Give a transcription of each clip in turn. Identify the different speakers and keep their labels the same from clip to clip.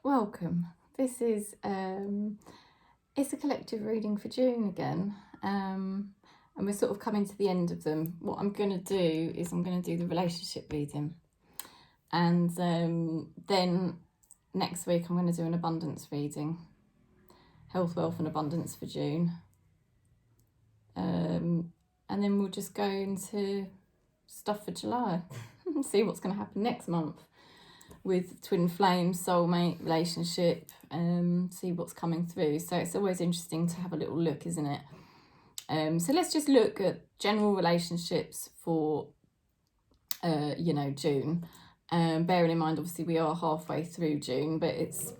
Speaker 1: Welcome. This is it's a collective reading for June again, and we're sort of coming to the end of them. What I'm going to do is I'm going to do the relationship reading, and then next week I'm going to do an abundance reading, health, wealth, and abundance for June, and then we'll just go into stuff for July and see what's going to happen next month with twin flame, soulmate, relationship, see what's coming through. So it's always interesting to have a little look, isn't it? So let's just look at general relationships for, June. Bearing in mind, obviously, we are halfway through June, but it's,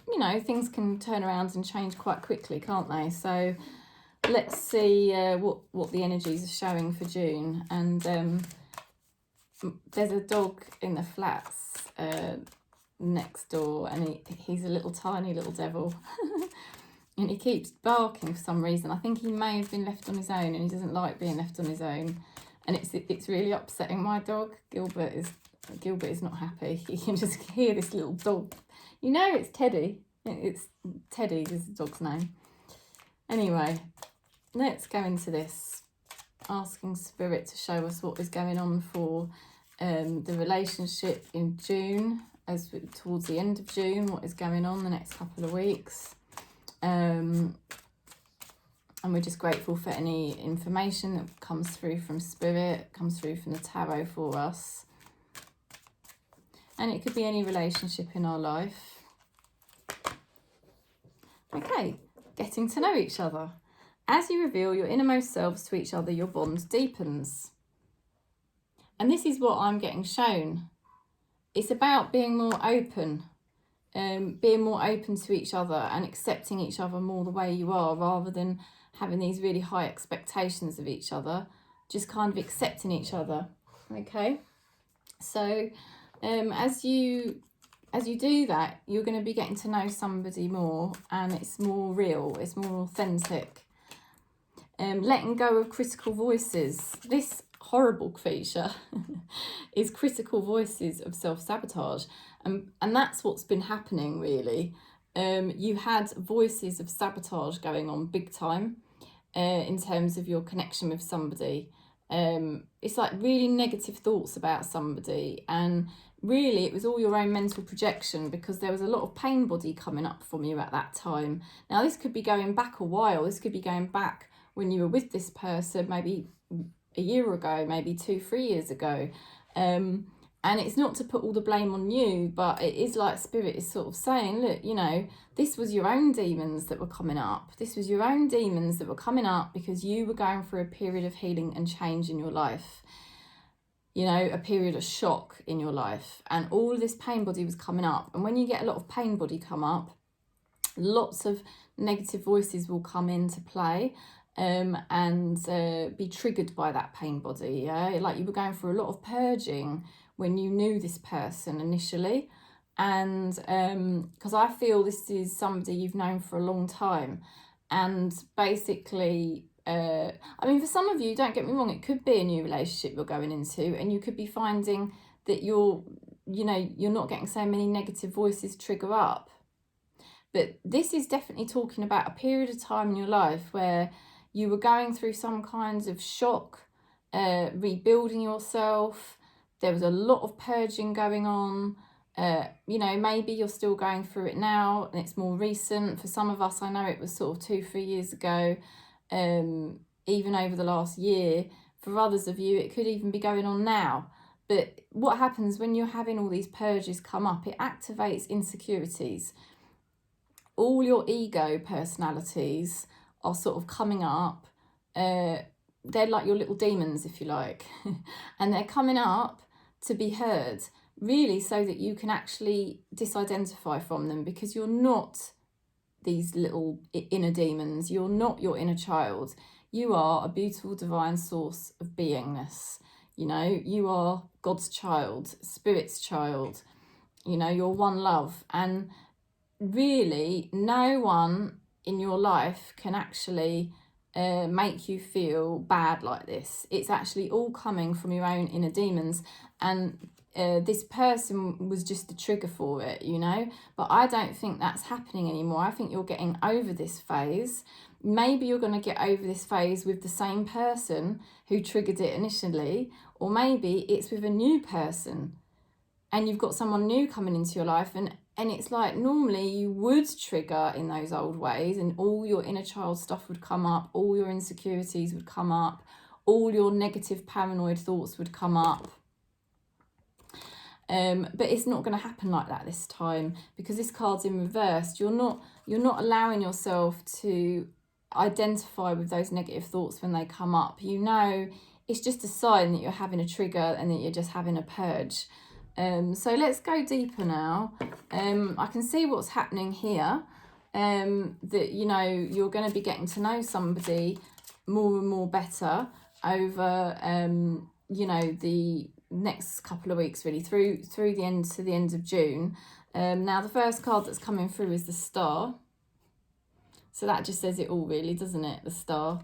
Speaker 1: things can turn around and change quite quickly, can't they? So let's see what the energies are showing for June. And there's a dog in the flats next door, and he's a little tiny little devil and he keeps barking for some reason. I think he may have been left on his own, and he doesn't like being left on his own, and it's really upsetting my dog. Gilbert is not happy. You can just hear this little dog. It's Teddy. It's Teddy is the dog's name. Anyway, let's go into this, asking Spirit to show us what is going on for the relationship in June, towards the end of June, what is going on the next couple of weeks. And we're just grateful for any information that comes through from Spirit, comes through from the tarot for us. And it could be any relationship in our life. Okay, getting to know each other. As you reveal your innermost selves to each other, your bond deepens. And this is what I'm getting shown. It's about being more open, to each other and accepting each other more the way you are, rather than having these really high expectations of each other, just kind of accepting each other. Okay, so as you do that, you're going to be getting to know somebody more, and it's more real, it's more authentic. Letting go of critical voices. This horrible creature is critical voices of self-sabotage, and that's what's been happening, really. You had voices of sabotage going on big time in terms of your connection with somebody. It's like really negative thoughts about somebody, and really it was all your own mental projection, because there was a lot of pain body coming up from you at that time. Now this could be going back a while. This could be going back when you were with this person, maybe a year ago, maybe 2-3 years ago. And it's not to put all the blame on you, but it is like Spirit is sort of saying, look, this was your own demons that were coming up. This was your own demons that were coming up because you were going through a period of healing and change in your life. A period of shock in your life. And all of this pain body was coming up. And when you get a lot of pain body come up, lots of negative voices will come into play. And be triggered by that pain body. Like you were going through a lot of purging when you knew this person initially, and because I feel this is somebody you've known for a long time, and basically for some of you, don't get me wrong, it could be a new relationship you're going into, and you could be finding that you're not getting so many negative voices trigger up. But this is definitely talking about a period of time in your life where you were going through some kinds of shock, rebuilding yourself. There was a lot of purging going on. Maybe you're still going through it now and it's more recent. For some of us, I know it was sort of 2-3 years ago, even over the last year. For others of you, it could even be going on now. But what happens when you're having all these purges come up? It activates insecurities. All your ego personalities are sort of coming up. They're like your little demons, if you like. And they're coming up to be heard, really, so that you can actually disidentify from them, because you're not these little inner demons. You're not your inner child. You are a beautiful divine source of beingness. You are God's child, Spirit's child. You're one love. And really, no one in your life can actually make you feel bad like this. It's actually all coming from your own inner demons. And this person was just the trigger for it, you know. But I don't think that's happening anymore. I think you're getting over this phase. Maybe you're going to get over this phase with the same person who triggered it initially, or maybe it's with a new person and you've got someone new coming into your life, and it's like normally you would trigger in those old ways and all your inner child stuff would come up, all your insecurities would come up, all your negative paranoid thoughts would come up. But it's not going to happen like that this time, because this card's in reverse. You're not allowing yourself to identify with those negative thoughts when they come up. You know, it's just a sign that you're having a trigger and that you're just having a purge. So let's go deeper now. I can see what's happening here. That, you know, you're going to be getting to know somebody more and more better over, you know, the next couple of weeks, really, through the end to the end of June. Now the first card that's coming through is the Star. So that just says it all, really, doesn't it? The Star.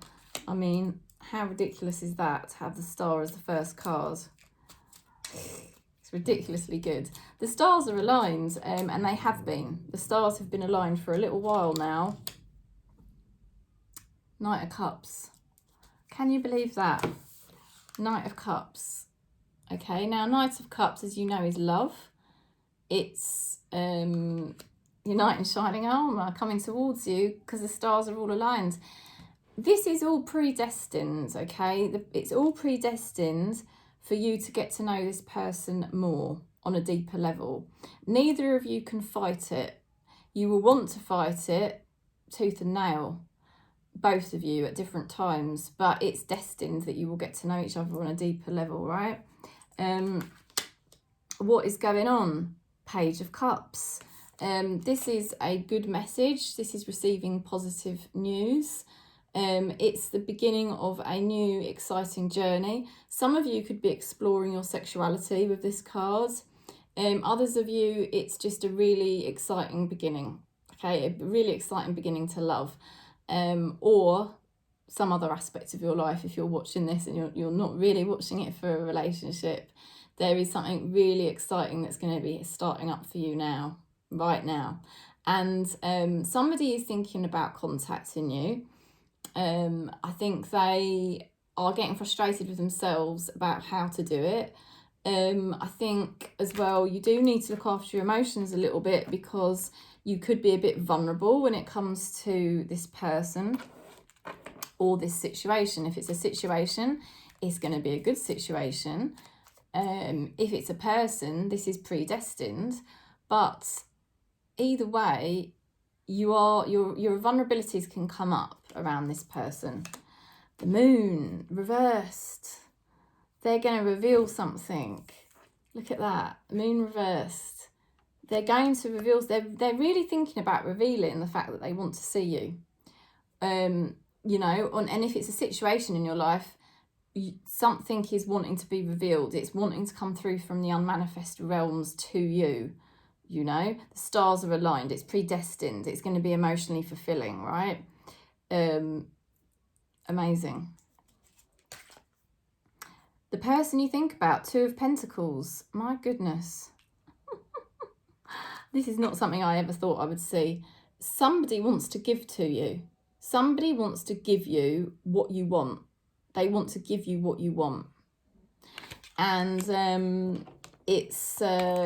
Speaker 1: I mean, how ridiculous is that, to have the Star as the first card? It's ridiculously good. The stars are aligned, and they have been. The stars have been aligned for a little while now. Knight of Cups. Can you believe that? Knight of Cups. Okay, now Knight of Cups, as you know, is love. It's your knight in shining armour coming towards you because the stars are all aligned. This is all predestined, okay? It's all predestined for you to get to know this person more on a deeper level. Neither of you can fight it. You will want to fight it tooth and nail, both of you at different times, but it's destined that you will get to know each other on a deeper level, right? What is going on? Page of Cups. This is a good message. This is receiving positive news. It's the beginning of a new exciting journey. Some of you could be exploring your sexuality with this card. Others of you, it's just a really exciting beginning. Okay, a really exciting beginning to love. Or some other aspect of your life. If you're watching this and you're not really watching it for a relationship, there is something really exciting that's going to be starting up for you now, right now. And somebody is thinking about contacting you. I think they are getting frustrated with themselves about how to do it. I think as well, you do need to look after your emotions a little bit, because you could be a bit vulnerable when it comes to this person or this situation. If it's a situation, it's going to be a good situation. If it's a person, this is predestined. But either way, your vulnerabilities can come up around this person. The Moon reversed. They're going to reveal something. Look at that. Moon reversed. They're going to reveal. They're really thinking about revealing the fact that they want to see you. You know, and if it's a situation in your life, something is wanting to be revealed. It's wanting to come through from the unmanifest realms to you. You know, the stars are aligned. It's predestined. It's going to be emotionally fulfilling, right? Amazing. The person you think about, Two of Pentacles. My goodness. This is not something I ever thought I would see. Somebody wants to give to you. Somebody wants to give you what you want. They want to give you what you want. And it's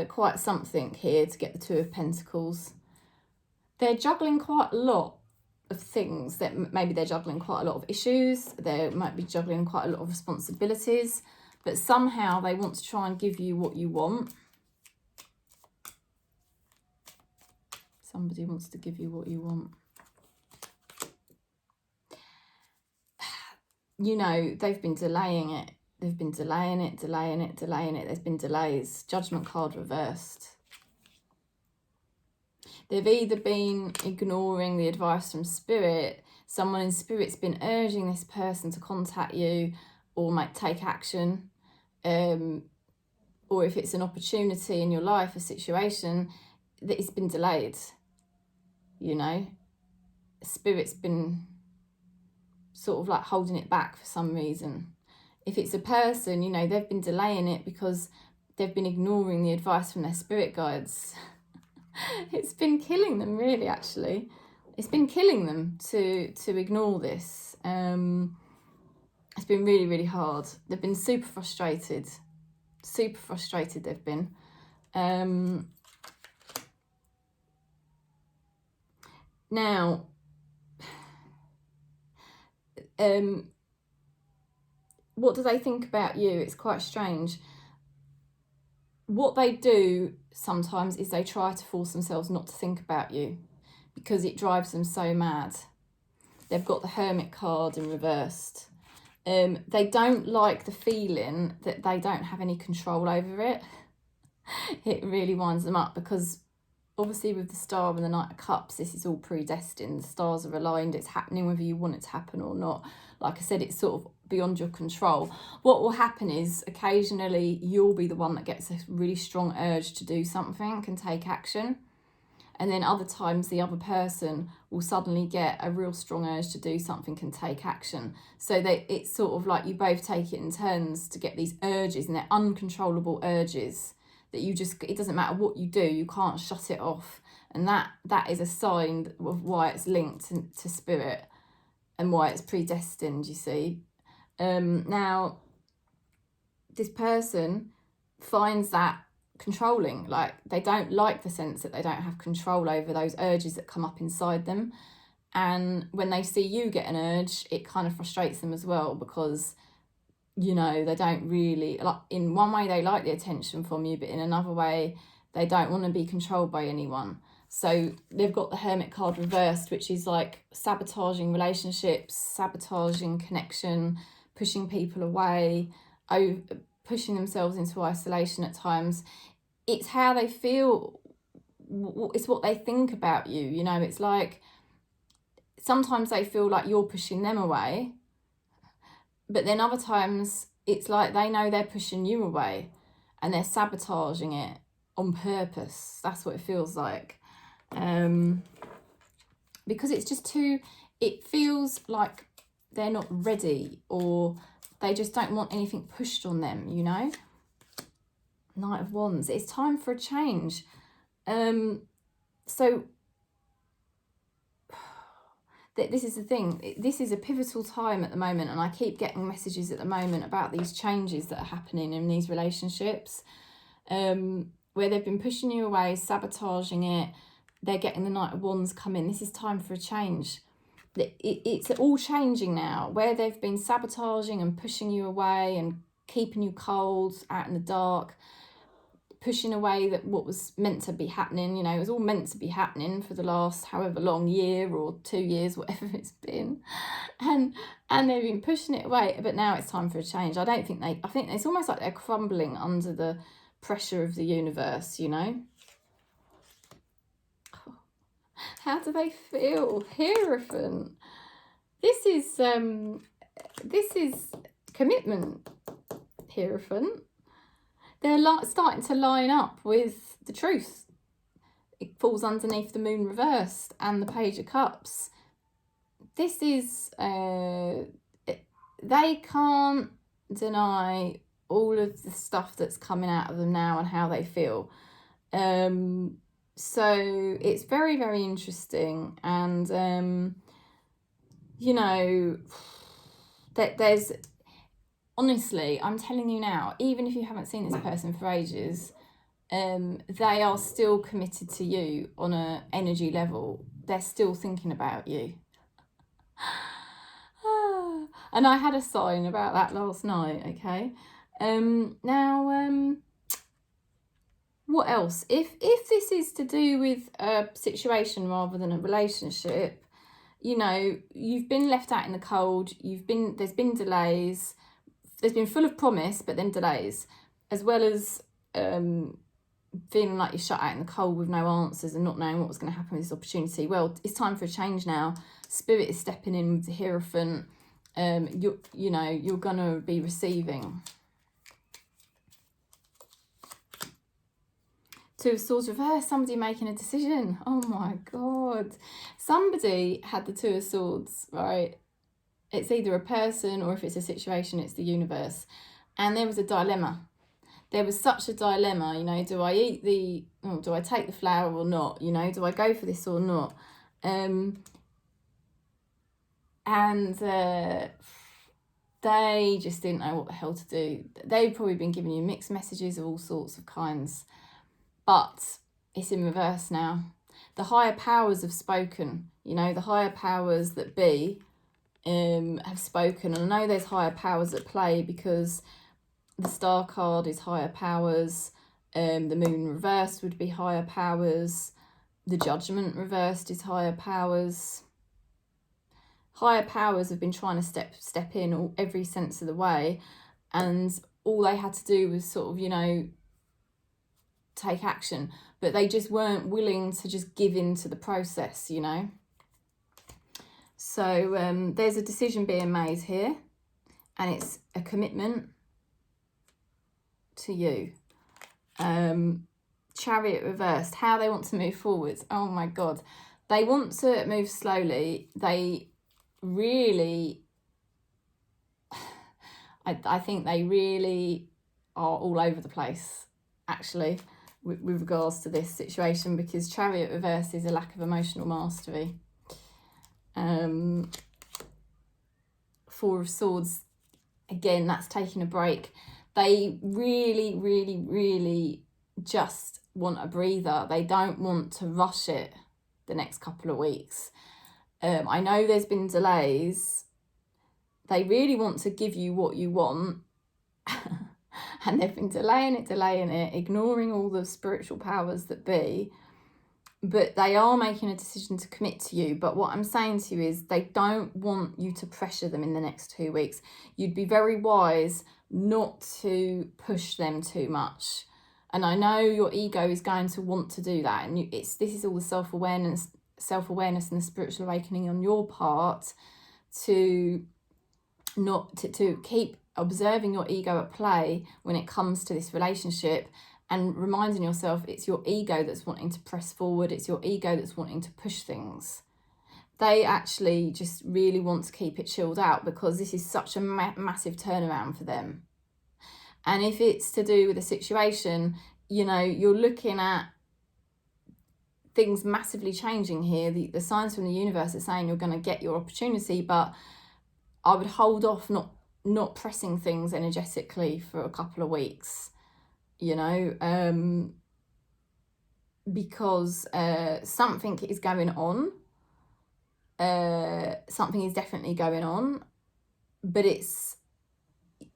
Speaker 1: quite something here to get the Two of Pentacles. They're juggling quite a lot of things. That maybe they're juggling quite a lot of issues. They might be juggling quite a lot of responsibilities. But somehow they want to try and give you what you want. Somebody wants to give you what you want. You know, they've been delaying it. They've been delaying it. There's been delays. Judgment card reversed. They've either been ignoring the advice from Spirit. Someone in Spirit's been urging this person to contact you or take action. Or if it's an opportunity in your life, a situation, that it's been delayed. You know, Spirit's been sort of like holding it back for some reason. If it's a person, you know, they've been delaying it because they've been ignoring the advice from their spirit guides. It's been killing them, really, actually. It's been killing them to ignore this. It's been really, really hard. They've been super frustrated. Super frustrated they've been. Now, what do they think about you? It's quite strange. What they do sometimes is they try to force themselves not to think about you because it drives them so mad. They've got the Hermit card in reversed. They don't like the feeling that they don't have any control over it. It really winds them up because obviously with the Star and the Knight of Cups, this is all predestined. The stars are aligned. It's happening whether you want it to happen or not. Like I said, it's sort of beyond your control. What will happen is occasionally you'll be the one that gets a really strong urge to do something and take action. And then other times the other person will suddenly get a real strong urge to do something and take action. So it's sort of like you both take it in turns to get these urges, and they're uncontrollable urges that you just, it doesn't matter what you do, you can't shut it off. And that is a sign of why it's linked to spirit and why it's predestined, you see. Now, this person finds that controlling. Like, they don't like the sense that they don't have control over those urges that come up inside them. And when they see you get an urge, it kind of frustrates them as well because, you know, they don't really, like, in one way they like the attention from you, but in another way they don't want to be controlled by anyone. So they've got the Hermit card reversed, which is like sabotaging relationships, sabotaging connection, pushing people away, pushing themselves into isolation at times. It's how they feel, it's what they think about you, you know. It's like sometimes they feel like you're pushing them away, but then other times it's like they know they're pushing you away and they're sabotaging it on purpose. That's what it feels like. Because it's just it feels like they're not ready, or they just don't want anything pushed on them, you know. Knight of Wands. It's time for a change. So this is the thing. This is a pivotal time at the moment, and I keep getting messages at the moment about these changes that are happening in these relationships, where they've been pushing you away, sabotaging it. They're getting the Knight of Wands come in. This is time for a change. It's all changing now. Where they've been sabotaging and pushing you away and keeping you cold, out in the dark, pushing away that what was meant to be happening, you know, it was all meant to be happening for the last however long, year or 2 years, whatever it's been, and they've been pushing it away. But now it's time for a change. I think it's almost like they're crumbling under the pressure of the universe, you know. How do they feel? Hierophant. This is commitment. Hierophant. They're starting to line up with the truth. It falls underneath the Moon reversed and the Page of Cups. This is they can't deny all of the stuff that's coming out of them now and how they feel. So it's very, very interesting. And, you know, there's, honestly, I'm telling you now, even if you haven't seen this person for ages, they are still committed to you on an energy level. They're still thinking about you. And I had a sign about that last night, okay? Now, what else? If this is to do with a situation rather than a relationship, you know, you've been left out in the cold, there's been delays, there's been full of promise, but then delays, as well as feeling like you're shut out in the cold with no answers and not knowing what was going to happen with this opportunity. Well, it's time for a change now. Spirit is stepping in with the Hierophant. You're going to be receiving. Two of Swords reversed, somebody making a decision. Oh my God. Somebody had the Two of Swords, right? It's either a person, or if it's a situation, it's the universe. And there was a dilemma. there was such a dilemma, you know, do I take the flower or not? You know, do I go for this or not? They just didn't know what the hell to do. They've probably been giving you mixed messages of all sorts of kinds, but it's in reverse now. The higher powers have spoken, you know, the higher powers that be have spoken. And I know there's higher powers at play because the Star card is higher powers, the Moon reversed would be higher powers, the Judgment reversed is higher powers. Higher powers have been trying to step in every sense of the way, and all they had to do was sort of, you know, take action, but they just weren't willing to just give in to the process, you know. So there's a decision being made here, and it's a commitment to you. Chariot reversed, how they want to move forwards. Oh my God, they want to move slowly. They really, I think they really are all over the place, actually, with regards to this situation, because Chariot reverse is a lack of emotional mastery. Four of Swords, again, that's taking a break. They really, really, really just want a breather. They don't want to rush it the next couple of weeks. I know there's been delays. They really want to give you what you want. And they've been delaying it, ignoring all the spiritual powers that be. But they are making a decision to commit to you. But what I'm saying to you is they don't want you to pressure them in the next 2 weeks. You'd be very wise not to push them too much. And I know your ego is going to want to do that. And this is all the self-awareness and the spiritual awakening on your part to keep observing your ego at play when it comes to this relationship, and reminding yourself it's your ego that's wanting to press forward, it's your ego that's wanting to push things. They actually just really want to keep it chilled out because this is such a massive turnaround for them. And if it's to do with a situation, you know, you're looking at things massively changing here. The signs from the universe are saying you're going to get your opportunity, but I would hold off not pressing things energetically for a couple of weeks, you know, because something is going on. Something is definitely going on, but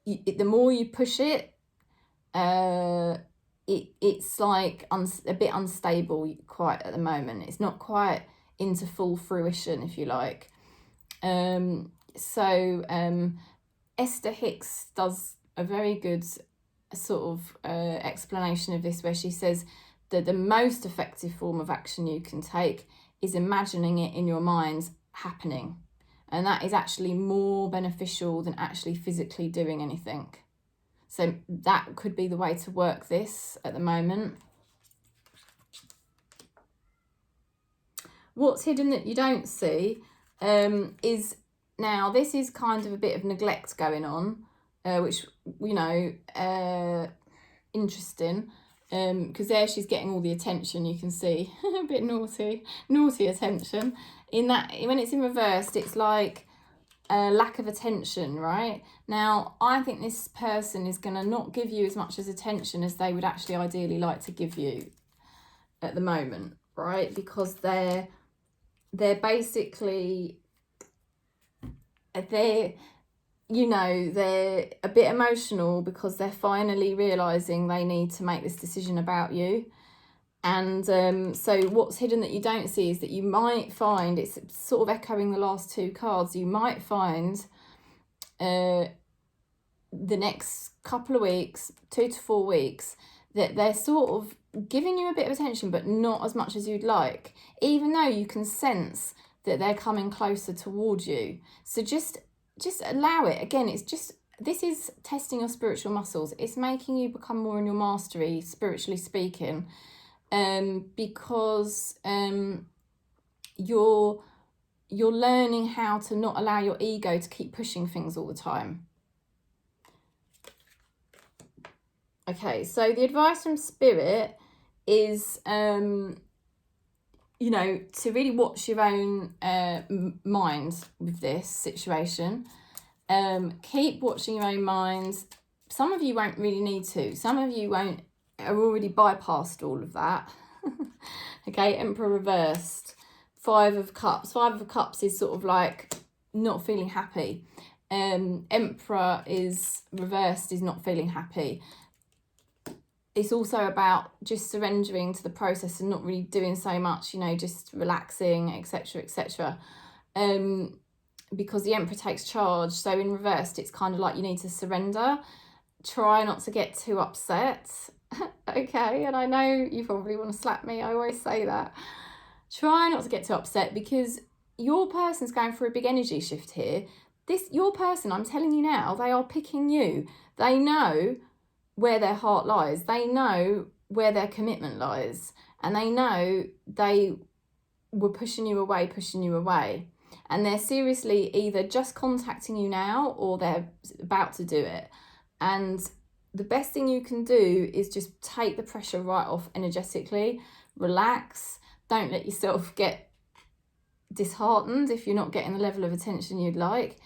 Speaker 1: the more you push it, it's like a bit unstable quite at the moment. It's not quite into full fruition, if you like. Esther Hicks does a very good sort of explanation of this, where she says that the most effective form of action you can take is imagining it in your mind happening. And that is actually more beneficial than actually physically doing anything. So that could be the way to work this at the moment. What's hidden that you don't see is, now this is kind of a bit of neglect going on, which, you know, interesting, because there she's getting all the attention, you can see. A bit naughty attention. In that, when it's in reversed, it's like a lack of attention, right? Now, I think this person is going to not give you as much as attention as they would actually ideally like to give you at the moment, right? Because they're basically, you know, they're a bit emotional because they're finally realising they need to make this decision about you. And so what's hidden that you don't see is that you might find, it's sort of echoing the last two cards, you might find the next couple of weeks, 2 to 4 weeks, that they're sort of giving you a bit of attention, but not as much as you'd like, even though you can sense that they're coming closer towards you. So just allow it. Again, this is testing your spiritual muscles. It's making you become more in your mastery, spiritually speaking, because you're learning how to not allow your ego to keep pushing things all the time. Okay, so the advice from Spirit is, you know, to really watch your own mind with this situation. Keep watching your own minds. Some of you won't really need to. Some of you are already bypassed all of that. Okay, Emperor reversed. 5 of Cups. 5 of Cups is sort of like not feeling happy. Emperor is reversed, is not feeling happy. It's also about just surrendering to the process and not really doing so much, you know, just relaxing, etc., etc. Because the Emperor takes charge. So in reversed, it's kind of like you need to surrender. Try not to get too upset. Okay, and I know you probably want to slap me. I always say that. Try not to get too upset, because your person's going through a big energy shift here. Your person, I'm telling you now, they are picking you. They know where their heart lies. They know where their commitment lies. And they know they were pushing you away. And they're seriously either just contacting you now or they're about to do it. And the best thing you can do is just take the pressure right off energetically. Relax. Don't let yourself get disheartened if you're not getting the level of attention you'd like.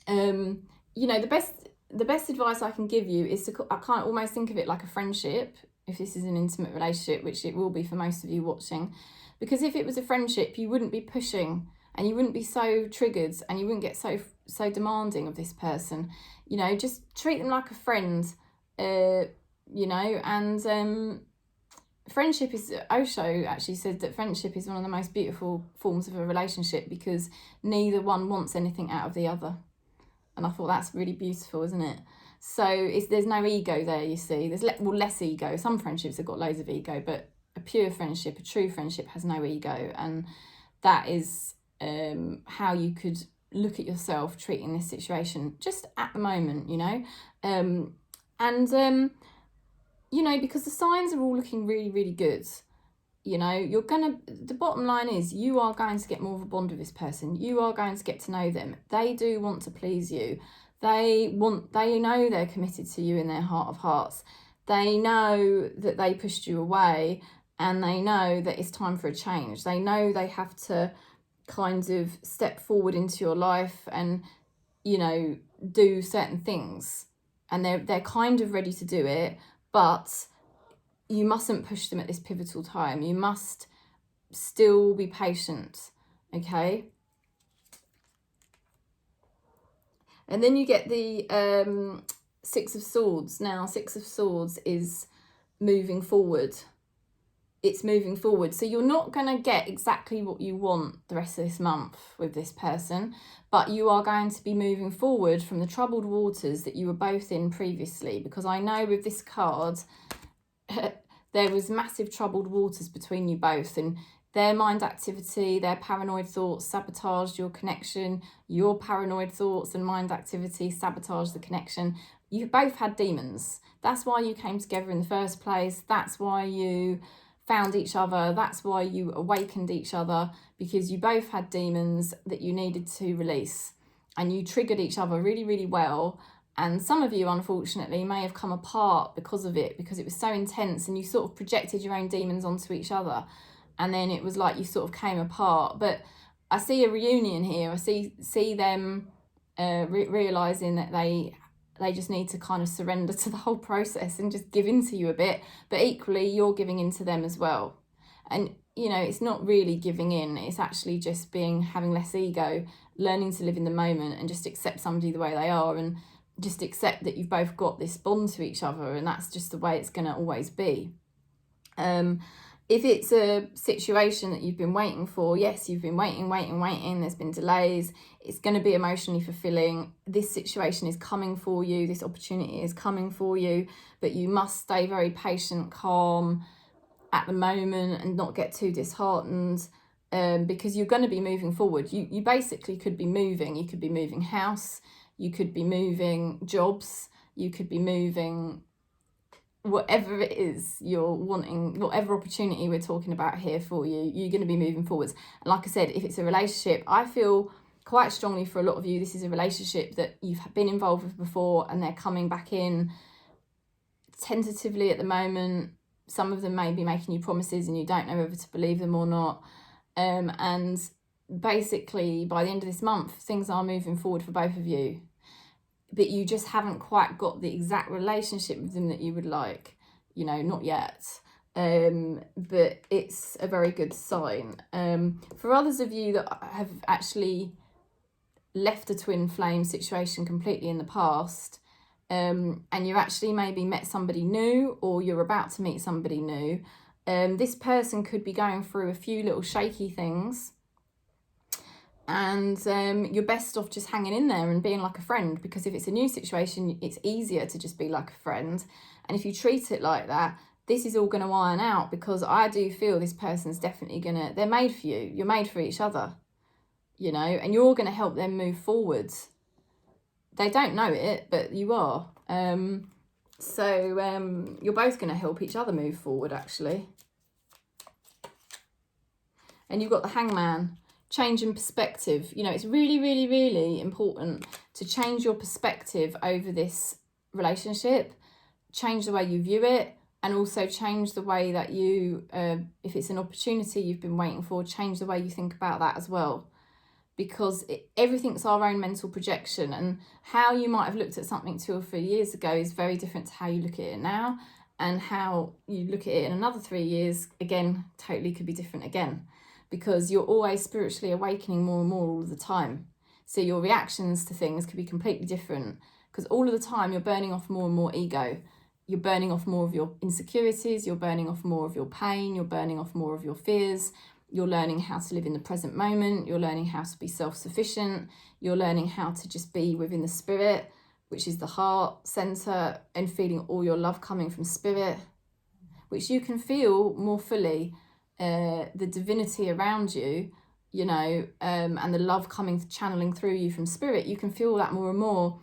Speaker 1: You know, the best advice I can give you is I can't almost think of it like a friendship, if this is an intimate relationship, which it will be for most of you watching. Because if it was a friendship, you wouldn't be pushing and you wouldn't be so triggered and you wouldn't get so demanding of this person. You know, just treat them like a friend, you know, and friendship is, Osho actually said that friendship is one of the most beautiful forms of a relationship, because neither one wants anything out of the other. And I thought that's really beautiful, isn't it? So there's no ego there, you see. There's less ego. Some friendships have got loads of ego, but a pure friendship, a true friendship, has no ego. And that is how you could look at yourself treating this situation just at the moment, you know. You know, because the signs are all looking really, really good. You know, the bottom line is you are going to get more of a bond with this person. You are going to get to know them. They do want to please you. They know they're committed to you in their heart of hearts. They know that they pushed you away, and they know that it's time for a change. They know they have to kind of step forward into your life and, you know, do certain things. And they're kind of ready to do it, but you mustn't push them at this pivotal time. You must still be patient, okay? And then you get the 6 of Swords. Now, 6 of Swords is moving forward. It's moving forward. So you're not going to get exactly what you want the rest of this month with this person, but you are going to be moving forward from the troubled waters that you were both in previously. Because I know with this card, there was massive troubled waters between you both, and their mind activity, their paranoid thoughts sabotaged your connection. Your paranoid thoughts and mind activity sabotaged the connection. You both had demons. That's why you came together in the first place. That's why you found each other. That's why you awakened each other, because you both had demons that you needed to release, and you triggered each other really, really well. And some of you, unfortunately, may have come apart because of it, because it was so intense and you sort of projected your own demons onto each other. And then it was like you sort of came apart. But I see a reunion here. I see them realising that they just need to kind of surrender to the whole process and just give in to you a bit. But equally, you're giving in to them as well. And, you know, it's not really giving in. It's actually just having less ego, learning to live in the moment and just accept somebody the way they are, and just accept that you've both got this bond to each other, and that's just the way it's going to always be. If it's a situation that you've been waiting for, yes, you've been waiting, there's been delays, it's going to be emotionally fulfilling. This situation is coming for you, this opportunity is coming for you, but you must stay very patient, calm at the moment and not get too disheartened, because you're going to be moving forward. You basically could be moving. You could be moving house, you could be moving jobs, you could be moving whatever it is you're wanting, whatever opportunity we're talking about here for you, you're going to be moving forwards. And like I said, if it's a relationship, I feel quite strongly for a lot of you, this is a relationship that you've been involved with before and they're coming back in tentatively at the moment. Some of them may be making you promises and you don't know whether to believe them or not. And basically, by the end of this month, things are moving forward for both of you. But you just haven't quite got the exact relationship with them that you would like. You know, not yet. But it's a very good sign. For others of you that have actually left a twin flame situation completely in the past, and you actually maybe met somebody new, or you're about to meet somebody new, this person could be going through a few little shaky things, and you're best off just hanging in there and being like a friend, because if it's a new situation, it's easier to just be like a friend. And if you treat it like that, this is all going to iron out, because I do feel this person's definitely they're made for you. You're made for each other, you know, and you're going to help them move forwards. They don't know it, but you are. So you're both going to help each other move forward, actually. And you've got the Hangman, change in perspective. You know, it's really, really, really important to change your perspective over this relationship, change the way you view it, and also change the way that you, if it's an opportunity you've been waiting for, change the way you think about that as well. Because everything's our own mental projection, and how you might have looked at something 2 or 3 years ago is very different to how you look at it now, and how you look at it in another 3 years, again, totally could be different again, because you're always spiritually awakening more and more all of the time. So your reactions to things could be completely different, because all of the time you're burning off more and more ego. You're burning off more of your insecurities, you're burning off more of your pain, you're burning off more of your fears, you're learning how to live in the present moment, you're learning how to be self-sufficient, you're learning how to just be within the spirit, which is the heart center, and feeling all your love coming from spirit, which you can feel more fully, the divinity around you, you know, and the love channeling through you from spirit. You can feel that more and more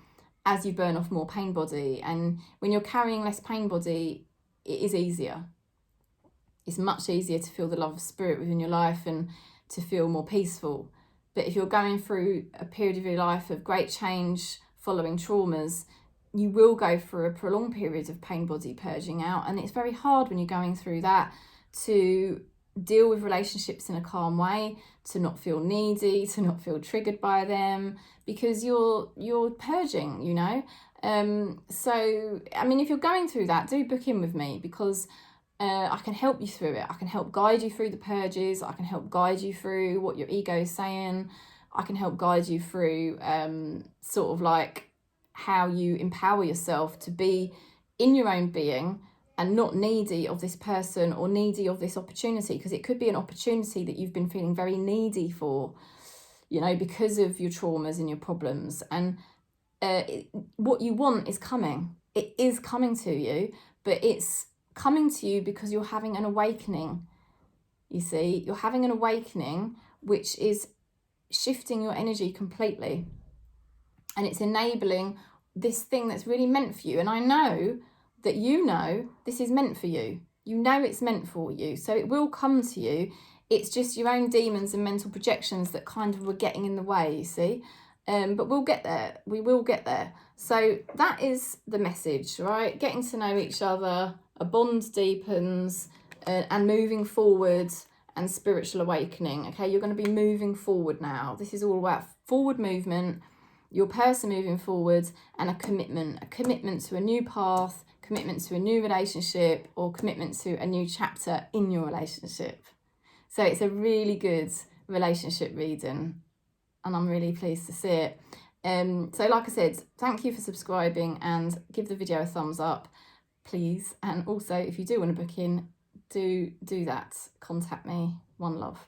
Speaker 1: as you burn off more pain body. And when you're carrying less pain body, it is easier. It's much easier to feel the love of spirit within your life and to feel more peaceful. But if you're going through a period of your life of great change following traumas, you will go through a prolonged period of pain body purging out. And it's very hard when you're going through that to deal with relationships in a calm way, to not feel needy, to not feel triggered by them, because you're purging, you know. So I mean, if you're going through that, do book in with me, because I can help you through it. I can help guide you through the purges. I can help guide you through what your ego is saying. I can help guide you through sort of like how you empower yourself to be in your own being and not needy of this person or needy of this opportunity, because it could be an opportunity that you've been feeling very needy for, you know, because of your traumas and your problems. And what you want is coming. It is coming to you, but it's coming to you because you're having an awakening. You see, you're having an awakening, which is shifting your energy completely. And it's enabling this thing that's really meant for you. And I know that you know this is meant for you. You know it's meant for you. So it will come to you. It's just your own demons and mental projections that kind of were getting in the way, you see. But we'll get there. We will get there. So that is the message, right? Getting to know each other, a bond deepens, and moving forward, and spiritual awakening. Okay, you're going to be moving forward now. This is all about forward movement, your person moving forward, and a commitment to a new path, commitment to a new relationship, or commitment to a new chapter in your relationship. So it's a really good relationship reading, and I'm really pleased to see it. So like I said, thank you for subscribing, and give the video a thumbs up, please. And also, if you do want to book in, do that. Contact me. One love.